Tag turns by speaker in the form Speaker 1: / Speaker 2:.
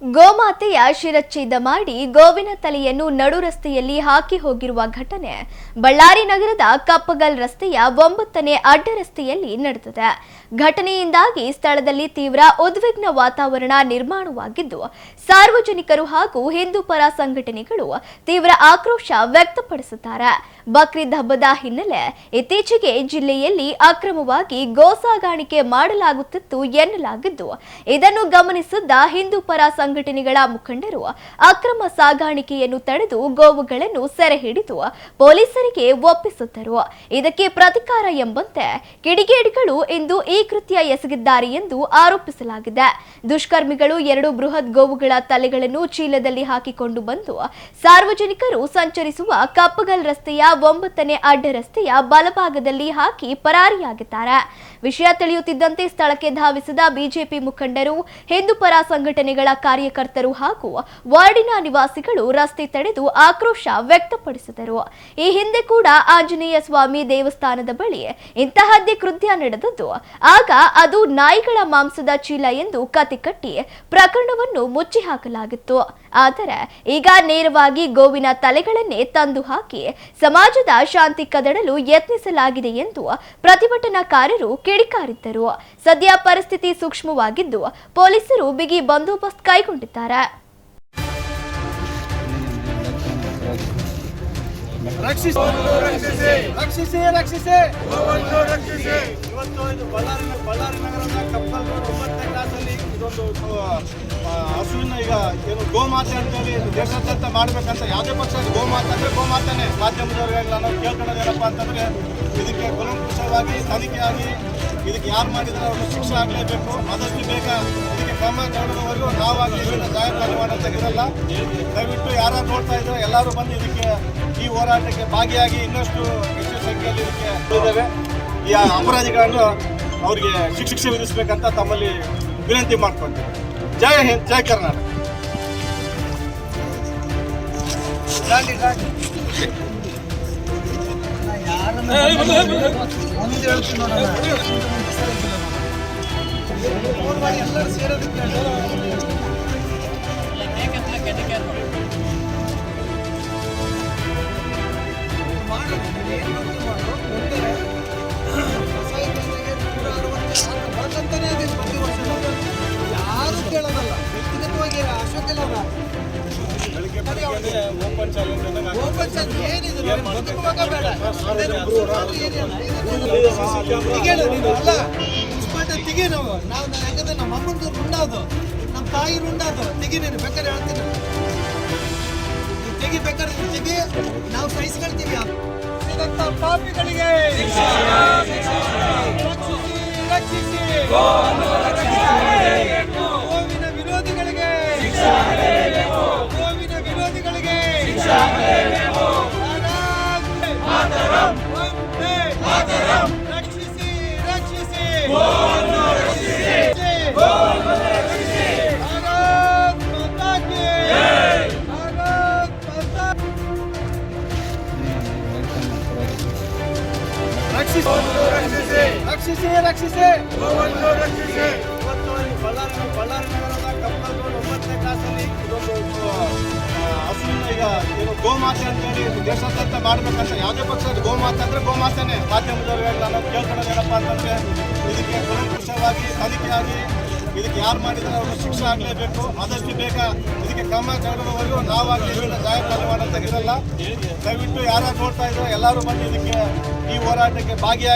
Speaker 1: ಗೋಮಾತೆಯ ಶಿರಚ್ಛೇದ ಮಾಡಿ ಗೋವಿನ ತಲೆಯನ್ನು ನಡು ರಸ್ತೆಯಲ್ಲಿ ಹಾಕಿ ಹೋಗಿರುವ ಘಟನೆ ಬಳ್ಳಾರಿ ನಗರದ ಕಪ್ಪಗಲ್ ರಸ್ತೆಯ 9ನೇ ಅಡ್ಡ ರಸ್ತೆಯಲ್ಲಿ ನಡೆದಿದೆ. ಘಟನೆಯಿಂದಾಗಿ ಸ್ಥಳದಲ್ಲಿ ತೀವ್ರ ಉದ್ವಿಗ್ನ ವಾತಾವರಣ ನಿರ್ಮಾಣವಾಗಿದ್ದು, ಸಾರ್ವಜನಿಕರು ಹಾಗೂ ಹಿಂದೂ ಪರ ಸಂಘಟನೆಗಳು ತೀವ್ರ ಆಕ್ರೋಶ ವ್ಯಕ್ತಪಡಿಸುತ್ತಾರೆ. ಬಕ್ರೀದ್ ಹಬ್ಬದ ಹಿನ್ನೆಲೆ ಇತ್ತೀಚೆಗೆ ಜಿಲ್ಲೆಯಲ್ಲಿ ಅಕ್ರಮವಾಗಿ ಗೋ ಸಾಗಾಣಿಕೆ ಮಾಡಲಾಗುತ್ತಿತ್ತು ಎನ್ನಲಾಗಿದ್ದು, ಇದನ್ನು ಗಮನಿಸಿದ್ದ ಹಿಂದೂ ಪರ ಸಂಘಟನೆಗಳ ಮುಖಂಡರು ಅಕ್ರಮ ಸಾಗಾಣಿಕೆಯನ್ನು ತಡೆದು ಗೋವುಗಳನ್ನು ಸೆರೆ ಹಿಡಿದು ಪೊಲೀಸರಿಗೆ ಒಪ್ಪಿಸಿದ್ದರು. ಇದಕ್ಕೆ ಪ್ರತಿಕಾರ ಎಂಬಂತೆ ಕಿಡಿಗೇಡಿಗಳು ಇಂದು ಈ ಕೃತ್ಯ ಎಸಗಿದ್ದಾರೆ ಎಂದು ಆರೋಪಿಸಲಾಗಿದೆ. ದುಷ್ಕರ್ಮಿಗಳು 2 ಬೃಹತ್ ಗೋವುಗಳ ತಲೆಗಳನ್ನು ಚೀಲದಲ್ಲಿ ಹಾಕಿಕೊಂಡು ಬಂದು ಸಾರ್ವಜನಿಕರು ಸಂಚರಿಸುವ ಕಪ್ಪಗಲ್ ರಸ್ತೆಯ 9ನೇ ಅಡ್ಡ ರಸ್ತೆಯ ಬಲಭಾಗದಲ್ಲಿ ಹಾಕಿ ಪರಾರಿಯಾಗಿದ್ದಾರೆ. ವಿಷಯ ತಿಳಿಯುತ್ತಿದ್ದಂತೆ ಸ್ಥಳಕ್ಕೆ ಧಾವಿಸಿದ ಬಿಜೆಪಿ ಮುಖಂಡರು, ಹಿಂದೂ ಪರ ಸಂಘಟನೆಗಳ ಕಾರ್ಯಕರ್ತರು ಹಾಗೂ ವಾರ್ಡಿನ ನಿವಾಸಿಗಳು ರಸ್ತೆ ತಡೆದು ಆಕ್ರೋಶ ವ್ಯಕ್ತಪಡಿಸಿದರು. ಈ ಹಿಂದೆ ಕೂಡ ಆಂಜನೇಯ ಸ್ವಾಮಿ ದೇವಸ್ಥಾನದ ಬಳಿ ಇಂತಹದ್ದೇ ಕೃತ್ಯ ನಡೆದದ್ದು. ಆಗ ಅದು ನಾಯಿಗಳ ಮಾಂಸದ ಚೀಲ ಎಂದು ಕತೆ ಕಟ್ಟಿ ಪ್ರಕರಣವನ್ನು ಮುಚ್ಚಿ ಹಾಕಲಾಗಿತ್ತು. ಆದರೆ ಈಗ ನೇರವಾಗಿ ಗೋವಿನ ತಲೆಗಳನ್ನೇ ತಂದು ಹಾಕಿ ಸಮಾಜದ ಶಾಂತಿ ಕದಡಲು ಯತ್ನಿಸಲಾಗಿದೆ ಎಂದು ಪ್ರತಿಭಟನಾಕಾರರು ಕಿಡಿಕಾರಿದ್ದರು. ಸದ್ಯ ಪರಿಸ್ಥಿತಿ ಸೂಕ್ಷ್ಮವಾಗಿದ್ದು ಪೊಲೀಸರು ಬಿಗಿ ಬಂದೋಬಸ್ತ್ ಕೈಗೊಂಡಿದ್ದಾರೆ.
Speaker 2: ರಕ್ಷಿಸಿ ರಕ್ಷಿಸಿ ರಕ್ಷಿಸಿ ಇವತ್ತು ಇದು ಬಳ್ಳಾರಿ ನಗರದ ಕಪ್ಪಲ್ ರೋಡ್ 9ನೇ ಕ್ಲಾಸಲ್ಲಿ ಇದೊಂದು ಹಸುವಿನ ಈಗ ಏನು ಗೋಮಾತೆ ಅಂತೇಳಿ ದೇಶಾದ್ಯಂತ ಮಾಡಬೇಕಂತ ಯಾವುದೇ ಪಕ್ಷ ಗೋಮಾತೆ ಅಂದರೆ ಗೋಮಾತೆನೇ. ಮಾಧ್ಯಮದವರಿಗೆಲ್ಲ ನಾವು ಕೇಳ್ಕೊಳ್ಳೋದೇನಪ್ಪ ಅಂತಂದರೆ ಇದಕ್ಕೆ ಕೂಲಂಕುಷವಾಗಿ ತನಿಖೆಯಾಗಿ ಇದಕ್ಕೆ ಯಾರು ಮಾಡಿದರೆ ಅವ್ರಿಗೆ ಶಿಕ್ಷೆ ಆಗಲೇಬೇಕು. ಆದಷ್ಟು ಬೇಗ ಇದಕ್ಕೆ ಕ್ರಮ ತಗೊಳ್ಳೋವರೆಗೂ ನಾವಾಗಿ ಇದನ್ನು ಜಾಗೃತಿ ಮಾಡೋಂಥದ್ದಿರಲ್ಲ. ದಯವಿಟ್ಟು ಯಾರು ನೋಡ್ತಾ ಇದ್ದಾರೆ ಎಲ್ಲರೂ ಬಂದು ಇದಕ್ಕೆ ಈ ಹೋರಾಟಕ್ಕೆ ಭಾಗಿಯಾಗಿ ಇನ್ನಷ್ಟು ಹೆಚ್ಚು ಸಂಖ್ಯೆಯಲ್ಲಿ ಇದಕ್ಕೆ ಇದ್ದೇವೆ. ಈ ಅಪರಾಧಿಗಳನ್ನು ಅವರಿಗೆ ಶಿಕ್ಷೆ ವಿಧಿಸಬೇಕಂತ ತಮ್ಮಲ್ಲಿ ವಿನಂತಿ ಮಾಡ್ಕೊಳ್ತೀವಿ. ಜೈ ಹಿಂದ್, ಜೈ ಕರ್ನಾಟಕ.
Speaker 3: ಯಾರು ಕೇಳೋದಲ್ಲ, ವ್ಯಕ್ತಿಗತವಾಗಿ ಅಶೋಕ್ ಎಲ್ಲ ಓಪನ್ ಚಾಲೆಂಜ್ ಏನಿದೆ ಬದುಕುವಾಗ ಬೇಡ ತೆಗಿ. ನಾವು ಯಾಕಂದ್ರೆ ನಮ್ಮ ಅಮ್ಮಂದು ರುಂಡಾದು, ನಮ್ಮ ತಾಯಿ ರುಂಡಾದು ತೆಗಿ. ನೀನು ಬೇಕಾದ್ರೆ ಹೇಳ್ತೀನಿ, ತೆಗಿ ಬೇಕಾದ್ರೆ ತೆಗಿ, ನಾವು ಸಹಿಸ್ಕೊಳ್ತೀವಿ. ಪಾಪಿಗಳಿಗೆ ರಕ್ಷಿಸಿ, ಗೋವಿನ ವಿರೋಧಿಗಳಿಗೆ, ಗೋವಿನ ವಿರೋಧಿಗಳಿಗೆ ರಕ್ಷಿಸಿ ರಕ್ಷಿಸಿ
Speaker 2: ರಕ್ಷಿಸಿ ರಕ್ಷಿಸಿ ಇವತ್ತು ಬಳ್ಳಾರಿ ನಗರದ ಕಪ್ಪಲ್ ರೋಡ್ 9ನೇ ಕ್ಲಾಸಲ್ಲಿ ಇದೊಂದು ಹಸುವಿನ ಈಗ ಏನು ಗೋಮಾತೆ ಅಂತೇಳಿ ದೇಶಾದ್ಯಂತ ಮಾಡಬೇಕಂತ ಯಾವುದೇ ಪಕ್ಷ ಗೋಮಾತೆ ಅಂದರೆ ಗೋಮಾತೆನೇ. ಮಾಧ್ಯಮದವರಿಗೆಲ್ಲ ನಾವು ಕೇಳ್ಕೊಳ್ಳೋದೇನಪ್ಪ ಅಂತಂದರೆ ಇದಕ್ಕೆ ಕೂಲಂಕುಷವಾಗಿ ತನಿಖೆಯಾಗಿ ಇದಕ್ಕೆ ಯಾರು ಮಾಡಿದರೆ ಅವ್ರಿಗೆ ಶಿಕ್ಷೆ ಆಗಲೇಬೇಕು. ಆದಷ್ಟು ಬೇಗ ಇದಕ್ಕೆ ಕ್ರಮ ತಗೊಳ್ಳೋವರೆಗೂ ನಾವಾಗಿ ಇದನ್ನು ಜಾಗೃತಿ ಮಾಡೋಂಥದ್ದಿರಲ್ಲ. ದಯವಿಟ್ಟು ಯಾರು ನೋಡ್ತಾ ಇದ್ದಾರೆ ಎಲ್ಲರೂ ಬಂದು ಇದಕ್ಕೆ ಈ ಹೋರಾಟಕ್ಕೆ ಭಾಗಿಯಾಗಿ